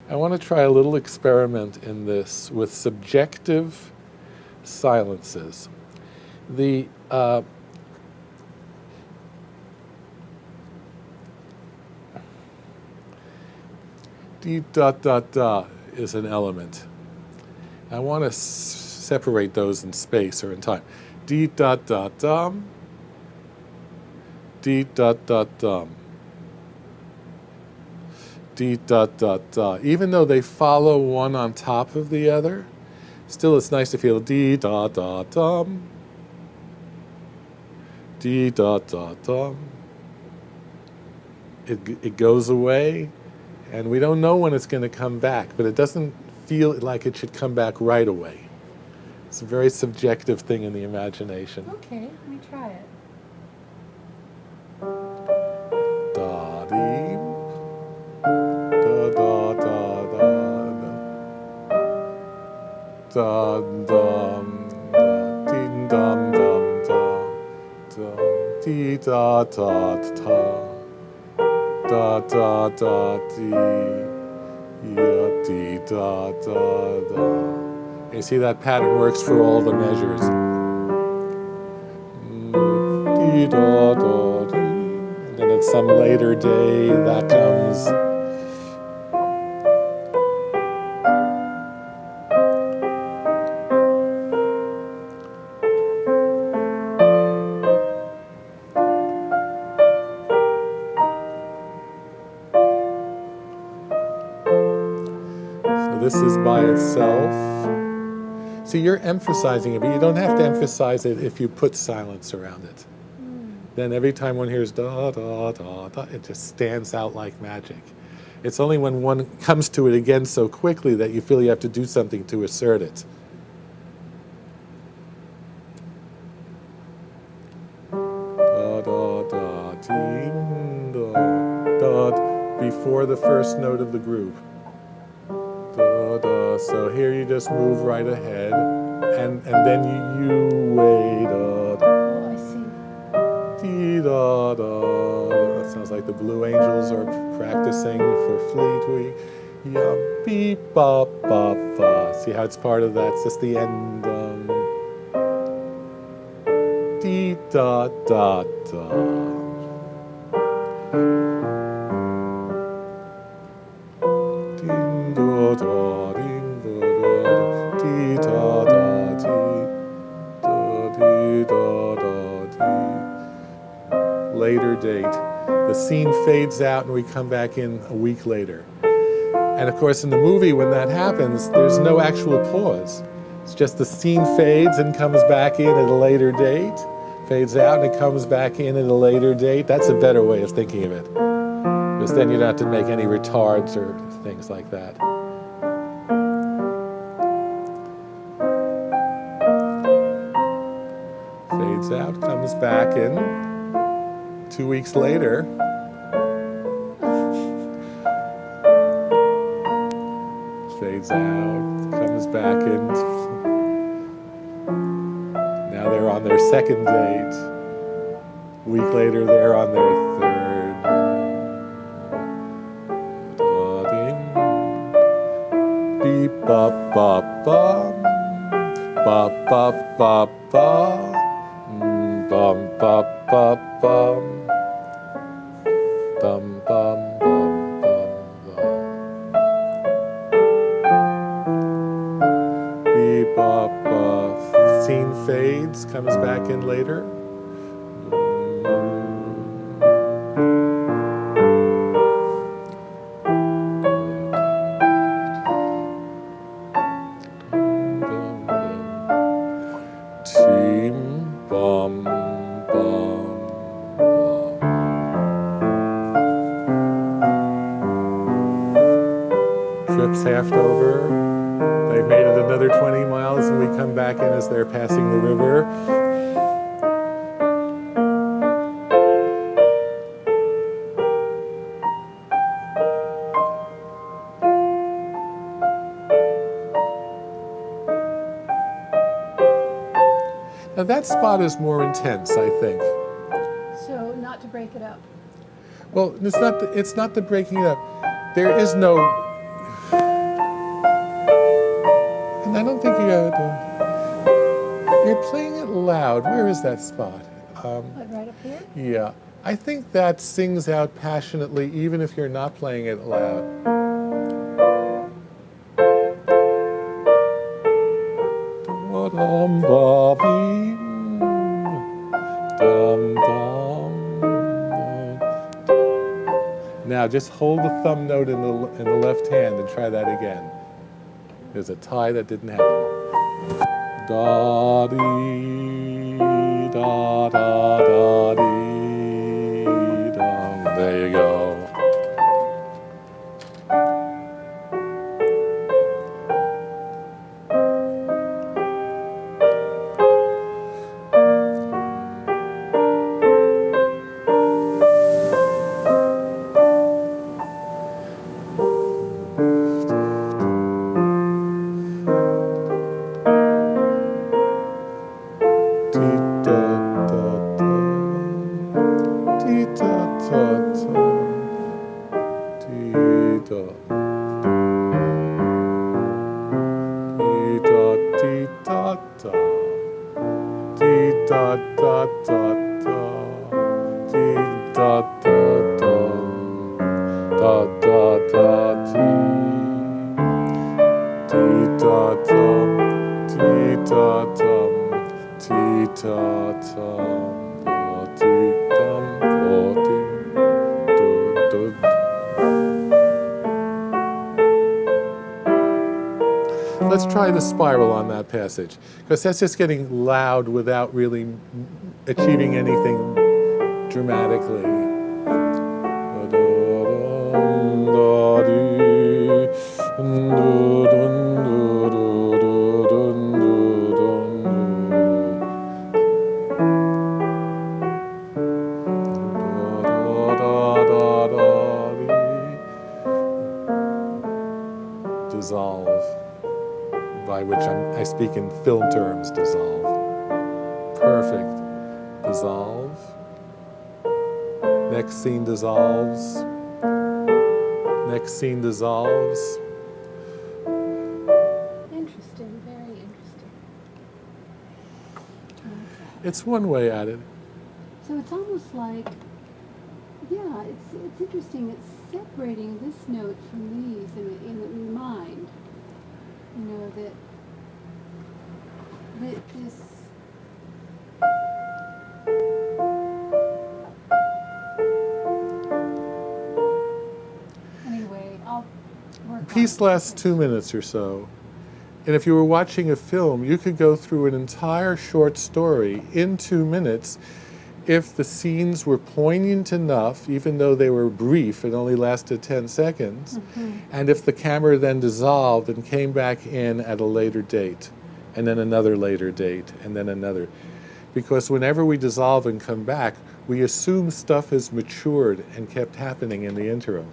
I want to try a little experiment in this with subjective silences. The D dot dot dot is an element. I want to separate those in space or in time. D dot dot dum. D dot dot dum. D dot dot dot. Even though they follow one on top of the other, still it's nice to feel D dot dot dum. D dot dot dum. It goes away, and we don't know when it's going to come back, but it doesn't feel like it should come back right away. It's a very subjective thing in the imagination. Okay, let me try it. Da dee, da da da da da, da dum da, dee dum dum da, dee da da da, da da da dee. Yeah, dee da da da. You see that pattern works for all the measures. Dee da da dee. And then at some later day, that comes. So this is by itself. See, you're emphasizing it, but you don't have to emphasize it if you put silence around it. Then every time one hears da, da, da, da, it just stands out like magic. It's only when one comes to it again so quickly that you feel you have to do something to assert it. Da, da, da, dee, da, da, before the first note of the group. Da, da. So here you just move right ahead, and then you wait. Oh, I see. Dee, da, da. That sounds like the Blue Angels are practicing for Fleetweed. Yum, beep, bop, bop, fa. See how it's part of that? It's just the end. Dee, da, da, da. Later date. The scene fades out and we come back in a week later. And of course in the movie when that happens, there's no actual pause. It's just the scene fades and comes back in at a later date, fades out and it comes back in at a later date. That's a better way of thinking of it. Because then you don't have to make any retards or things like that. Fades out, comes back in. 2 weeks later, fades out, comes back in. Now they're on their second date. A week later, they're on their third. Beep, bop, bop, bop. Bop, bop, bop, bop. Bum, bop, bop, bum. Bum, bum, bum, bum, bum. Beep, bop, bop. Scene fades, comes back in later. Team, bum, bum. Trip's half over. They've made it another 20 miles and we come back in as they're passing the river. Now that spot is more intense, I think. So not to break it up. Well, it's not the breaking it up. There is no loud. Where is that spot? What, right up here? Yeah. I think that sings out passionately even if you're not playing it loud. Dum ba bee, dum dum. Now just hold the thumb note in the left hand and try that again. There's a tie that didn't happen. Da dee da da da dee dum. There you go. Let's try the spiral on that passage, because that's just getting loud without really achieving anything dramatically. Dissolve, by which I speak in film terms, dissolve. Perfect. Dissolve. Next scene dissolves. Next scene dissolves. Interesting, very interesting. Okay. It's one way at it. So it's almost like, yeah, it's interesting. It's separating this note from these in the mind. You know, that this. Anyway, I'll work on Piece it. lasts 2 minutes or so. And if you were watching a film, you could go through an entire short story in 2 minutes if the scenes were poignant enough, even though they were brief and only lasted 10 seconds, and if the camera then dissolved and came back in at a later date, and then another later date, and then another. Because whenever we dissolve and come back, we assume stuff has matured and kept happening in the interim.